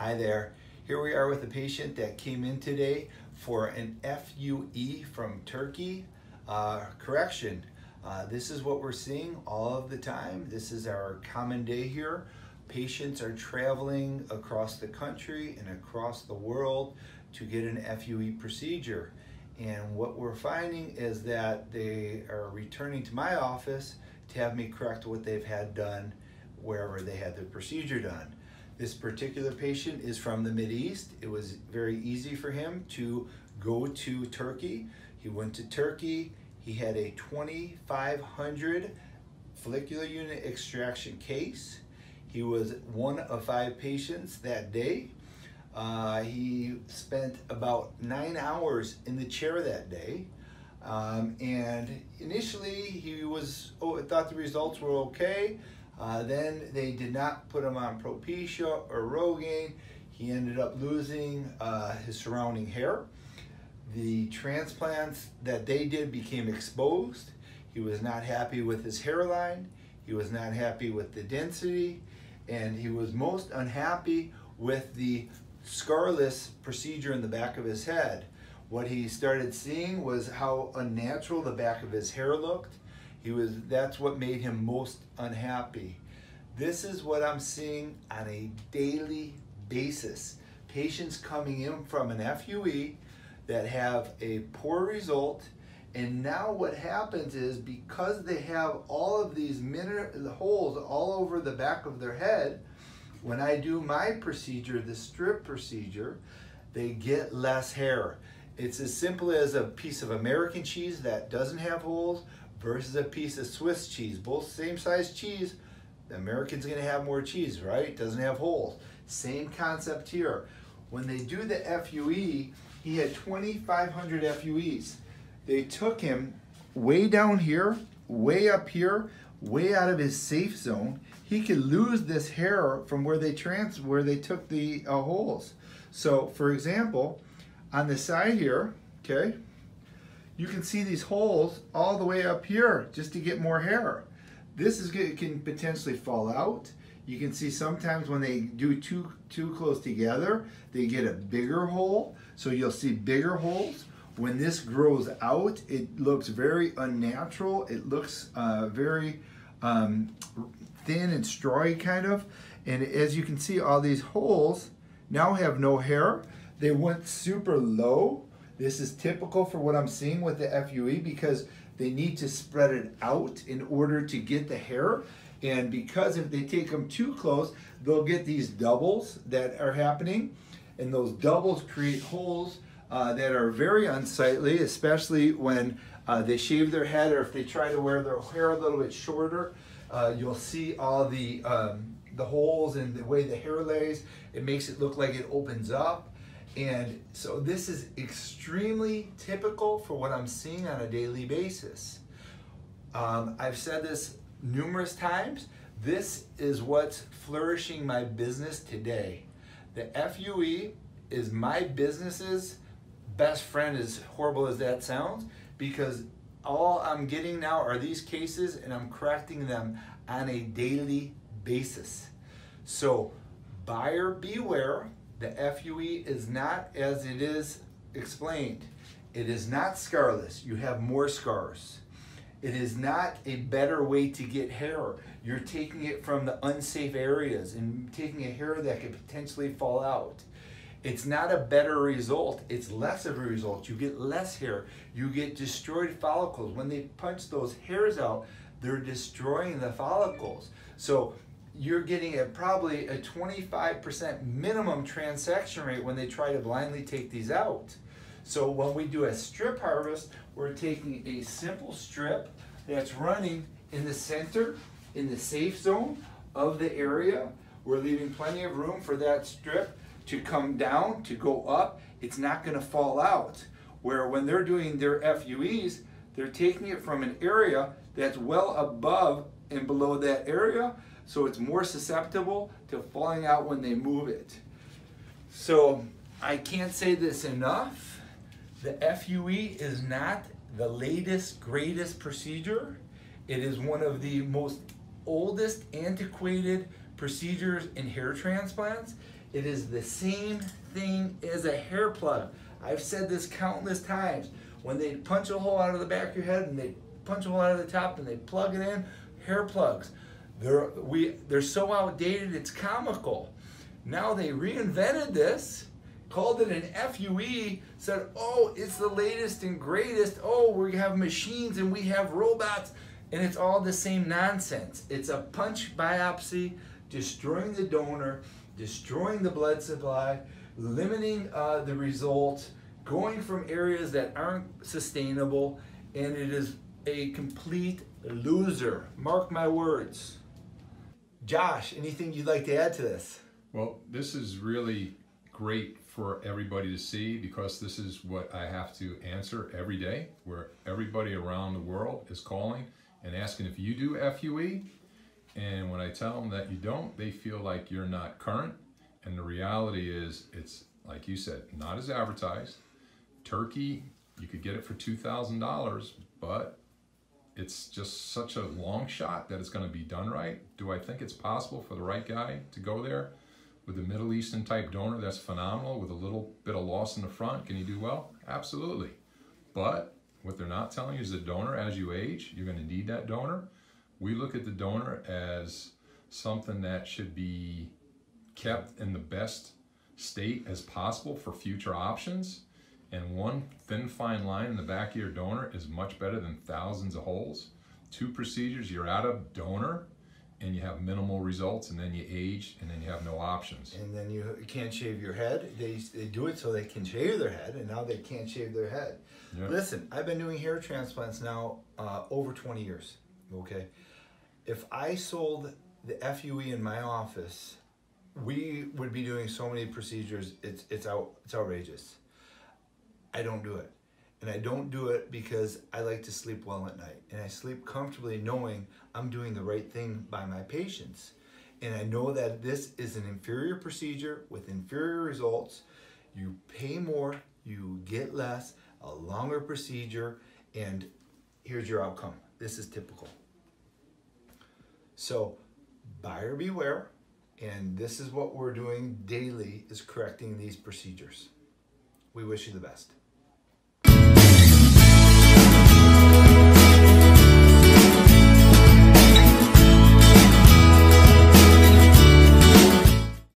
Hi there. Here we are with a patient that came in today for an FUE from Turkey. Correction. This is what we're seeing all of the time. This is our common day here. Patients are traveling across the country and across the world to get an FUE procedure. And what we're finding is that they are returning to my office to have me correct what they've had done wherever they had the procedure done. This particular patient is from the Mideast. It was very easy for him to go to Turkey. He went to Turkey. He had a 2500 follicular unit extraction case. He was one of 5 patients that day. He spent about 9 hours in the chair that day. And initially he thought the results were okay. Then they did not put him on Propecia or Rogaine. He ended up losing his surrounding hair. The transplants that they did became exposed. He was not happy with his hairline. He was not happy with the density. And he was most unhappy with the scarless procedure in the back of his head. What he started seeing was how unnatural the back of his hair looked. That's what made him most unhappy. This is what I'm seeing on a daily basis. Patients coming in from an FUE that have a poor result, and now what happens is because they have all of these holes all over the back of their head, when I do my procedure, the strip procedure, they get less hair. It's as simple as a piece of American cheese that doesn't have holes versus a piece of Swiss cheese. Both same size cheese. The American's gonna have more cheese, right? Doesn't have holes. Same concept here. When they do the FUE, he had 2,500 FUEs. They took him way down here, way up here, way out of his safe zone. He could lose this hair from where they took the holes. So, for example, on the side here, okay, you can see these holes all the way up here just to get more hair. This can potentially fall out. You can see sometimes when they do too close together, they get a bigger hole. So you'll see bigger holes. When this grows out, it looks very unnatural. It looks very thin and strawy kind of. And as you can see, all these holes now have no hair. They went super low. This is typical for what I'm seeing with the FUE because they need to spread it out in order to get the hair. And because if they take them too close, they'll get these doubles that are happening. And those doubles create holes that are very unsightly, especially when they shave their head or if they try to wear their hair a little bit shorter. You'll see all the holes and the way the hair lays. It makes it look like it opens up. And so this is extremely typical for what I'm seeing on a daily basis. I've said this numerous times. This is what's flourishing my business today. The FUE is my business's best friend, as horrible as that sounds, because all I'm getting now are these cases and I'm correcting them on a daily basis. So buyer beware. The FUE is not as it is explained. It is not scarless. You have more scars. It is not a better way to get hair. You're taking it from the unsafe areas and taking a hair that could potentially fall out. It's not a better result. It's less of a result. You get less hair. You get destroyed follicles. When they punch those hairs out, they're destroying the follicles. So you're getting probably a 25% minimum transection rate when they try to blindly take these out. So when we do a strip harvest, we're taking a simple strip that's running in the center, in the safe zone of the area. We're leaving plenty of room for that strip to come down, to go up. It's not gonna fall out. Where when they're doing their FUEs, they're taking it from an area that's well above and below that area, so it's more susceptible to falling out when they move it. So I can't say this enough. The FUE is not the latest, greatest procedure. It is one of the most oldest, antiquated procedures in hair transplants. It is the same thing as a hair plug. I've said this countless times. When they punch a hole out of the back of your head and they punch a hole out of the top and they plug it in, hair plugs. They're so outdated, it's comical. Now they reinvented this, called it an FUE, said, oh, it's the latest and greatest. Oh, we have machines and we have robots, and it's all the same nonsense. It's a punch biopsy, destroying the donor, destroying the blood supply, limiting the result, going from areas that aren't sustainable, and it is a complete loser. Mark my words. Josh, anything you'd like to add to this? Well, this is really great for everybody to see, because this is what I have to answer every day, where everybody around the world is calling and asking if you do FUE. And when I tell them that you don't, they feel like you're not current. And the reality is, it's like you said, not as advertised. Turkey, you could get it for $2,000, but it's just such a long shot that it's going to be done right. Do I think it's possible for the right guy to go there with a Middle Eastern type donor that's phenomenal with a little bit of loss in the front? Can he do well? Absolutely. But what they're not telling you is the donor, as you age, you're going to need that donor. We look at the donor as something that should be kept in the best state as possible for future options. And one thin fine line in the back of your donor is much better than thousands of holes. 2 procedures, you're out of donor and you have minimal results, and then you age and then you have no options. And then you can't shave your head. They do it so they can shave their head, and now they can't shave their head. Yep. Listen, I've been doing hair transplants now over 20 years, okay? If I sold the FUE in my office, we would be doing so many procedures, it's outrageous. I don't do it. And I don't do it because I like to sleep well at night. And I sleep comfortably knowing I'm doing the right thing by my patients. And I know that this is an inferior procedure with inferior results. You pay more, you get less, a longer procedure, and here's your outcome. This is typical. So buyer beware, and this is what we're doing daily, is correcting these procedures. We wish you the best.